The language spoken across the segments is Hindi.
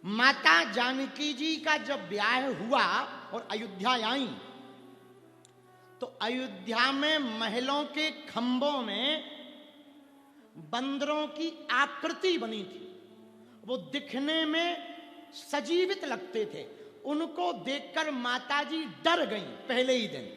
माता जानकी जी का जब ब्याह हुआ और अयोध्या आई तो अयोध्या में महलों के खंभों में बंदरों की आकृति बनी थी। वो दिखने में सजीवित लगते थे। उनको देखकर माताजी डर गईं पहले ही दिन।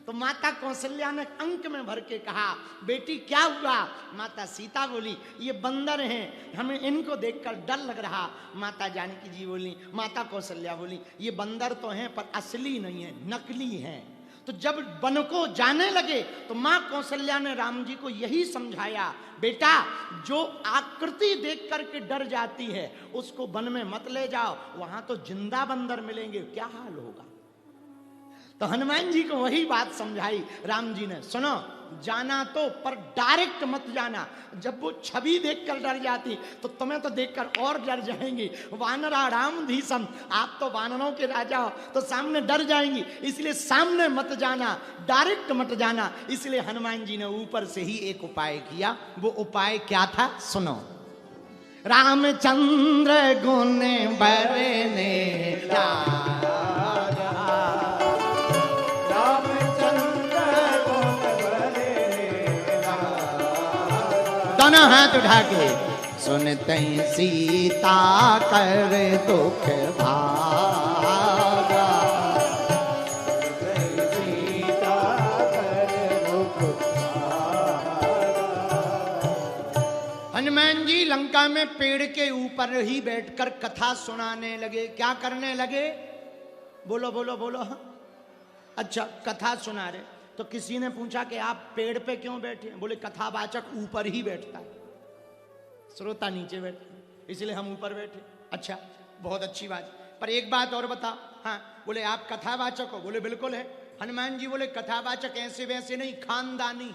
तो माता कौशल्या ने अंक में भर के कहा, बेटी क्या हुआ? माता सीता बोली, ये बंदर हैं, हमें इनको देखकर डर लग रहा। माता जानकी जी बोली, माता कौशल्या बोली, ये बंदर तो हैं पर असली नहीं है, नकली हैं। तो जब वन को जाने लगे तो मां कौशल्या ने राम जी को यही समझाया, बेटा जो आकृति देख करके डर जाती है उसको वन में मत ले जाओ, वहां तो जिंदा बंदर मिलेंगे, क्या हाल होगा। तो हनुमान जी को वही बात समझाई राम जी ने, सुनो जाना तो पर डायरेक्ट मत जाना। जब वो छवि देखकर डर जाती तो तुम्हें तो देखकर और डर जाएंगी। वानरा राम धीसम, आप तो वानरों के राजा हो तो सामने डर जाएंगी, इसलिए सामने मत जाना, डायरेक्ट मत जाना। इसलिए हनुमान जी ने ऊपर से ही एक उपाय किया। वो उपाय क्या था सुनो। रामचंद्र गुण बरने दोनों हाथ उठा के सुनते सीता कर दुख भागा, सीता कर दुख भागा। हनुमान जी लंका में पेड़ के ऊपर ही बैठकर कथा सुनाने लगे। क्या करने लगे? बोलो बोलो बोलो। अच्छा, कथा सुना रहे। तो किसी ने पूछा कि आप पेड़ पे क्यों बैठे? बोले कथावाचक ऊपर ही बैठता है, श्रोता नीचे बैठते, इसलिए हम ऊपर बैठे। अच्छा, बहुत अच्छी बात। पर एक बात और बताओ। हाँ, बोले आप कथावाचक हो? बोले बिल्कुल है। हनुमान जी बोले कथावाचक ऐसे वैसे नहीं, खानदानी।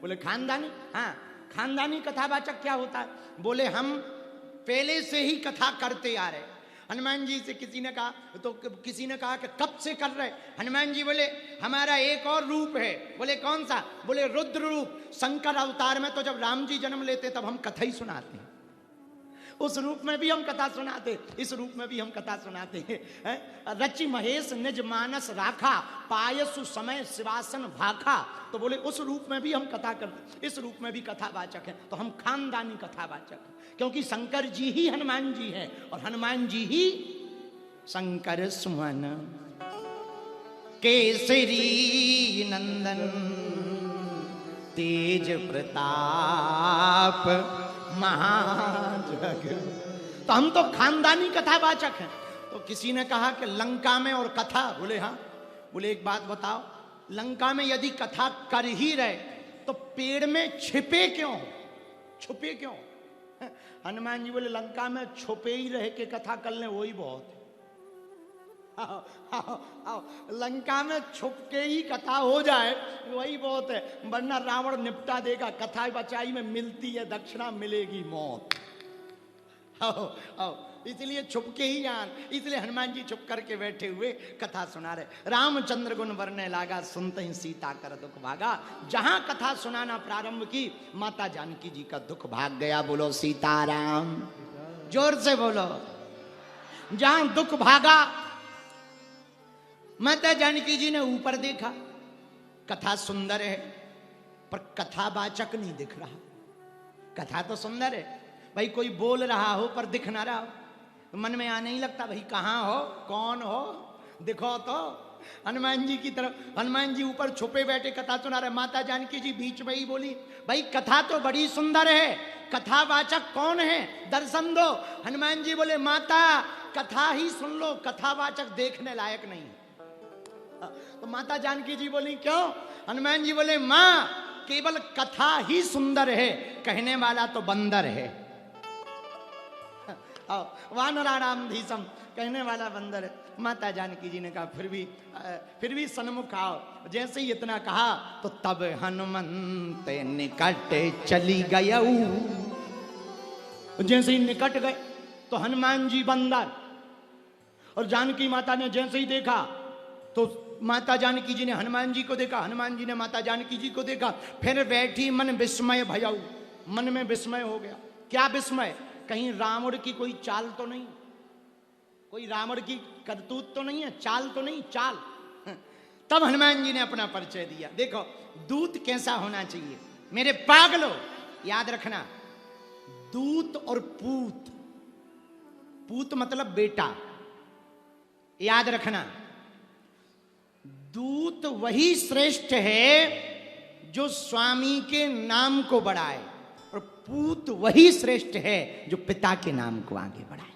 बोले खानदानी? हाँ, खानदानी कथावाचक क्या होता है? बोले हम पहले से ही कथा करते आ रहे। हनुमान जी से किसी ने कहा, तो किसी ने कहा कि कब से कर रहे? हनुमान जी बोले हमारा एक और रूप है। बोले कौन सा? बोले रुद्र रूप। शंकर अवतार में तो जब राम जी जन्म लेते तब हम कथा ही सुनाते हैं, उस रूप में भी हम कथा सुनाते, इस रूप में भी हम कथा सुनाते हैं। रचि महेश निज मानस राखा, पायसु समय शिवासन भाखा। तो बोले उस रूप में भी हम कथा करते, इस रूप में भी कथावाचक हैं। तो हम खानदानी कथावाचक हैं, क्योंकि शंकर जी ही हनुमान जी हैं और हनुमान जी ही शंकर सुमन केसरी नंदन तेज प्रताप महाजग। तो हम तो खानदानी कथावाचक हैं। तो किसी ने कहा कि लंका में और कथा? बोले हाँ। बोले एक बात बताओ, लंका में यदि कथा कर ही रहे तो पेड़ में छिपे क्यों? छुपे क्यों? हनुमान जी बोले लंका में छुपे ही रहे के कथा कर ले वही बहुत है। आओ, आओ, आओ, लंका में छुप के ही कथा हो जाए वही बहुत है, वरना रावण निपटा देगा। कथा बचाई में मिलती है दक्षिणा, मिलेगी मौत। आओ, आओ, इसलिए छुप के ही जान। इसलिए हनुमान जी छुप करके बैठे हुए कथा सुना रहे। रामचंद्र गुण बरने लागा, सुनते ही सीता कर दुख भागा। जहां कथा सुनाना प्रारंभ की माता जानकी जी का दुख भाग गया। बोलो सीताराम, जोर से बोलो। जहां दुख भागा, माता जानकी जी ने ऊपर देखा, कथा सुंदर है पर कथावाचक नहीं दिख रहा। कथा तो सुंदर है भाई, कोई बोल रहा हो पर दिख ना रहा हो, तो मन में आने ही लगता भाई कहाँ हो, कौन हो, दिखो तो। हनुमान जी की तरफ, हनुमान जी ऊपर छुपे बैठे कथा सुना रहे। माता जानकी जी बीच में ही बोली, भाई कथा तो बड़ी सुंदर है, कथावाचक कौन है, दर्शन दो। हनुमान जी बोले माता कथा ही सुन लो, कथावाचक देखने लायक नहीं। तो माता जानकी जी बोली क्यों? हनुमान जी बोले मां केवल कथा ही सुंदर है, कहने वाला तो बंदर है। वानरा राम धीसम, कहने वाला बंदर है। माता जानकी जी ने कहा फिर भी सन्मुख आओ। जैसे ही इतना कहा तो तब हनुमंत निकट चली गयऊ। जैसे ही निकट गए तो हनुमान जी बंदर और जानकी माता ने जैसे ही देखा तो माता जानकी जी ने हनुमान जी को देखा, हनुमान जी ने माता जानकी जी को देखा। फिर बैठी मन विस्मय भयाऊ, मन में विस्मय हो गया। क्या विस्मय? कहीं रावण की कोई चाल तो नहीं, कोई रावण की करतूत तो नहीं है, चाल तो नहीं, चाल। तब हनुमान जी ने अपना परिचय दिया। देखो दूत कैसा होना चाहिए मेरे पागलो, याद रखना, दूत और पूत, पूत मतलब बेटा, याद रखना। दूत वही श्रेष्ठ है जो स्वामी के नाम को बढ़ाए, और पूत वही श्रेष्ठ है जो पिता के नाम को आगे बढ़ाए।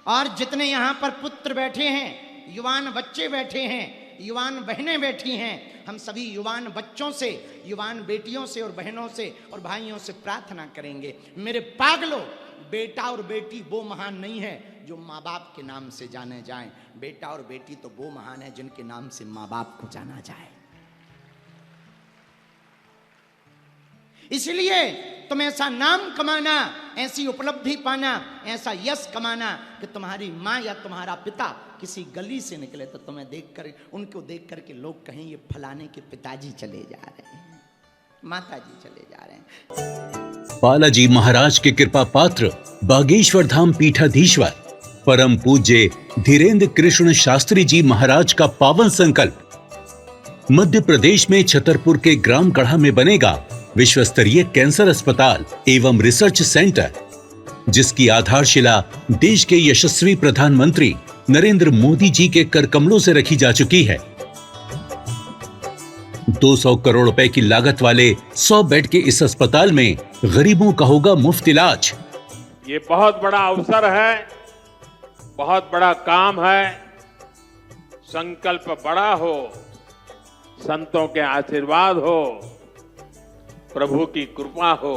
और जितने यहां पर पुत्र बैठे हैं, युवान बच्चे बैठे हैं, युवान बहनें बैठी हैं, हम सभी युवान बच्चों से, युवान बेटियों से और बहनों से और भाइयों से प्रार्थना करेंगे, मेरे पागलों, बेटा और बेटी वो महान नहीं है जो माँ बाप के नाम से जाने जाएं। बेटा और बेटी तो वो महान है जिनके नाम से माँ बाप को जाना जाए। इसलिए तुम ऐसा नाम कमाना, ऐसी उपलब्धि पाना, ऐसा यश कमाना कि तुम्हारी माँ या तुम्हारा पिता किसी गली से निकले तो तुम्हें देखकर, उनको देख करके लोग कहें ये फलाने के पिताजी चले जा रहे हैं, माताजी चले जा रहे हैं। बालाजी महाराज के कृपा पात्र बागेश्वर धाम पीठाधीश्वर परम पूज्य धीरेन्द्र कृष्ण शास्त्री जी महाराज का पावन संकल्प। मध्य प्रदेश में छतरपुर के ग्राम गढ़ा में बनेगा विश्व स्तरीय कैंसर अस्पताल एवं रिसर्च सेंटर, जिसकी आधारशिला देश के यशस्वी प्रधानमंत्री नरेंद्र मोदी जी के कर कमलों से रखी जा चुकी है। 200 करोड़ रुपए की लागत वाले 100 बेड के इस अस्पताल में गरीबों का होगा मुफ्त इलाज। ये बहुत बड़ा अवसर है, बहुत बड़ा काम है। संकल्प बड़ा हो, संतों के आशीर्वाद हो, प्रभु की कृपा हो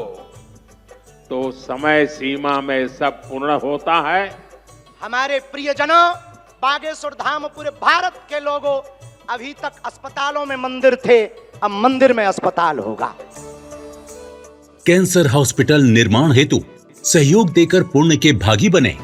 तो समय सीमा में सब पूर्ण होता है। हमारे प्रियजनों, बागेश्वर धाम पूरे भारत के लोगों, अभी तक अस्पतालों में मंदिर थे, अब मंदिर में अस्पताल होगा। कैंसर हॉस्पिटल निर्माण हेतु सहयोग देकर पुण्य के भागी बने।